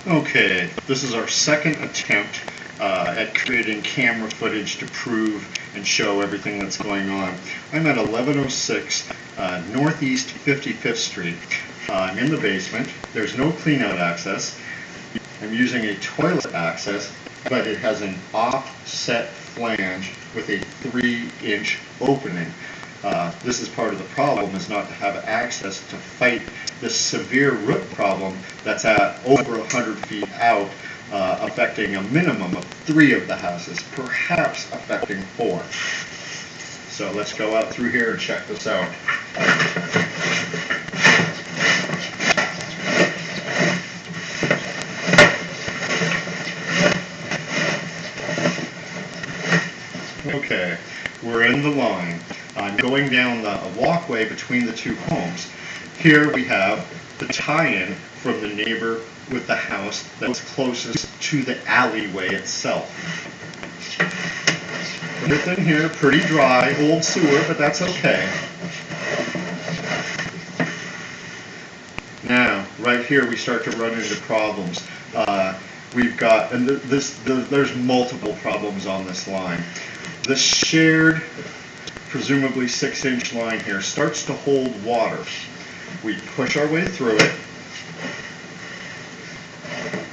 Okay, this is our second attempt at creating camera footage to prove and show everything that's going on. I'm at 1106 Northeast 55th Street. I'm in the basement. There's no cleanout access. I'm using a toilet access, but it has an offset flange with a 3-inch opening. This is part of the problem, is not to have access to fight this severe root problem that's at over 100 feet out, affecting a minimum of 3 of the houses, perhaps affecting 4. So let's go out through here and check this out. Okay, we're in the line. I'm going down the walkway between the two homes. Here we have the tie-in from the neighbor with the house that's closest to the alleyway itself. Everything here pretty dry, old sewer, but that's okay. Now, right here we start to run into problems. We've got, and there's multiple problems on this line. The shared, presumably 6-inch line here starts to hold water. We push our way through it.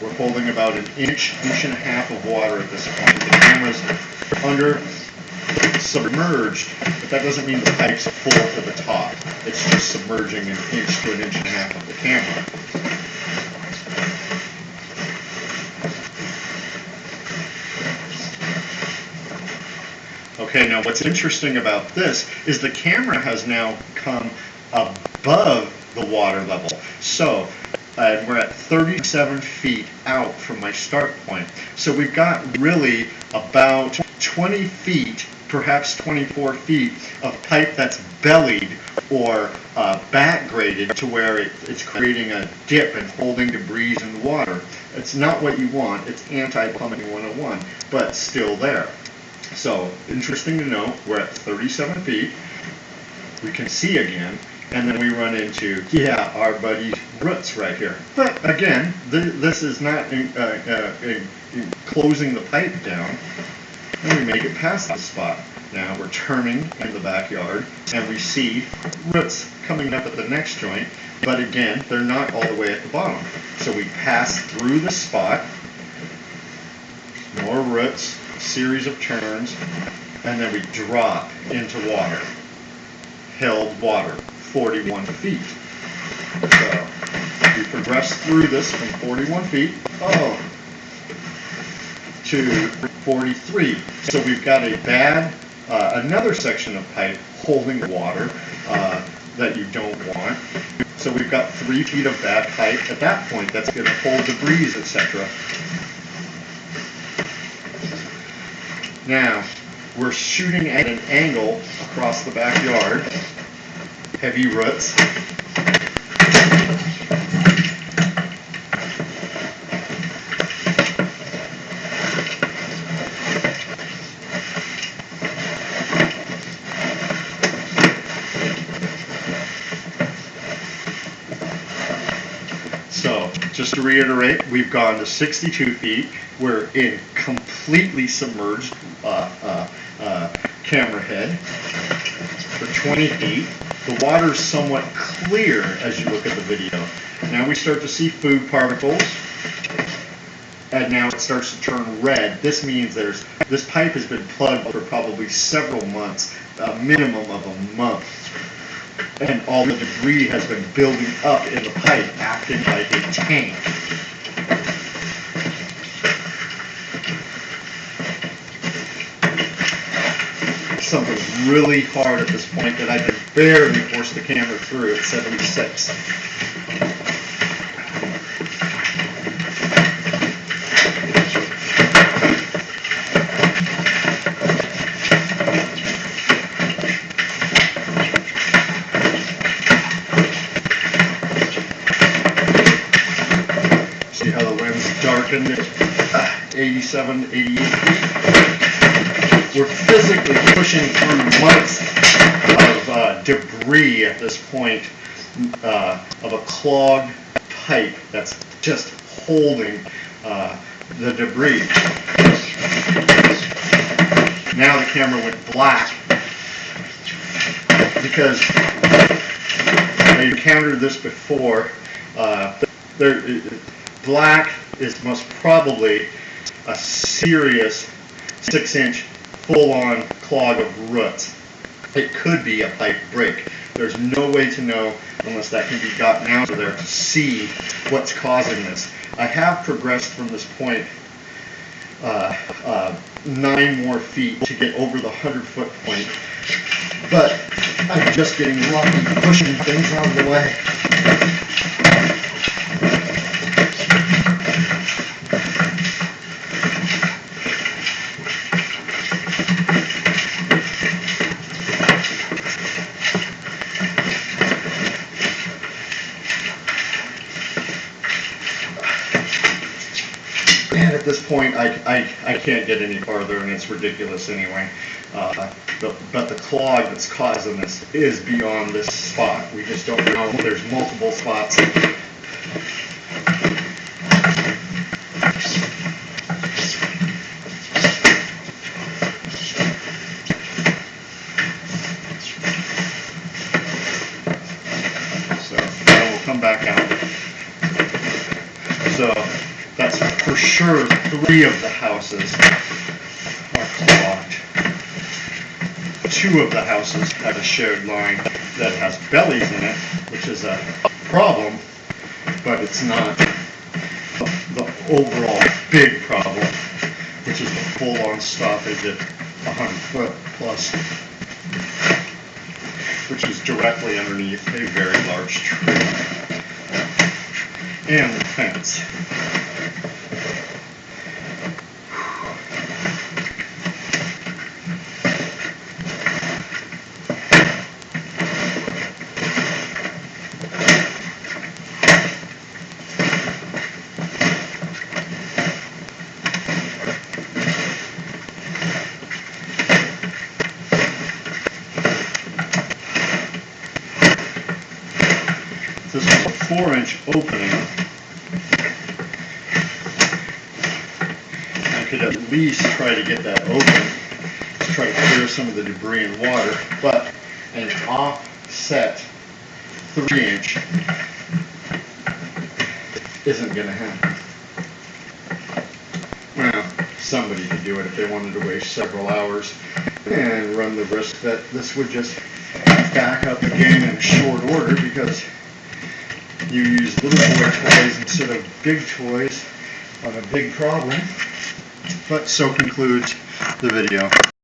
We're holding about an inch and a half of water at this point. The camera's under submerged, but that doesn't mean the pipe's full to the top. It's just submerging an inch to an inch and a half of the camera. Okay, now what's interesting about this is the camera has now come above the water level. So we're at 37 feet out from my start point. So we've got really about 20 feet, perhaps 24 feet of pipe that's bellied or back graded to where it's creating a dip and holding debris in the water. It's not what you want. It's anti-plumbing 101, but still there. So, interesting to know, we're at 37 feet, we can see again, and then we run into, our buddy roots right here. But again, this is not closing the pipe down, and we make it past the spot. Now we're turning in the backyard, and we see roots coming up at the next joint, but again, they're not all the way at the bottom. So we pass through the spot, more roots, series of turns, and then we drop into water. Held water, 41 feet. So we progress through this from 41 feet to 43. So we've got a bad, another section of pipe holding water that you don't want. So we've got 3 feet of bad pipe. At that point, that's going to hold debris, etc. Now, we're shooting at an angle across the backyard, heavy roots. So, just to reiterate, we've gone to 62 feet. We're in completely submerged camera head for 20 feet. The water's somewhat clear as you look at the video. Now we start to see food particles, and now it starts to turn red. This means this pipe has been plugged for probably several months, a minimum of a month. And all the debris has been building up in the pipe, acting like a tank. Something really hard at this point that I can barely force the camera through at 76. See how the lens darkened at 87, 88 feet? We're physically pushing through months of debris at this point, of a clogged pipe that's just holding the debris. Now the camera went black because I encountered this before. Black is most probably a serious 6-inch full-on clog of roots. It could be a pipe break. There's no way to know unless that can be gotten out of there to see what's causing this. I have progressed from this point 9 more feet to get over the 100-foot point, but I'm just getting lucky pushing things out of the way. And at this point, I can't get any farther, and it's ridiculous anyway. But the clog that's causing this is beyond this spot. We just don't know. There's multiple spots. So I will come back out. So that's for sure 3 of the houses are clogged. 2 of the houses have a shared line that has bellies in it, which is a problem, but it's not the overall big problem, which is the full-on stoppage at 100 foot plus, which is directly underneath a very large tree and the fence. This was a 4-inch opening. I could at least try to get that open to try to clear some of the debris and water, but an offset 3-inch isn't going to happen. Well, somebody could do it if they wanted to waste several hours and run the risk that this would just back up again in short order because you use little boy toys instead of big toys on a big problem. But so concludes the video.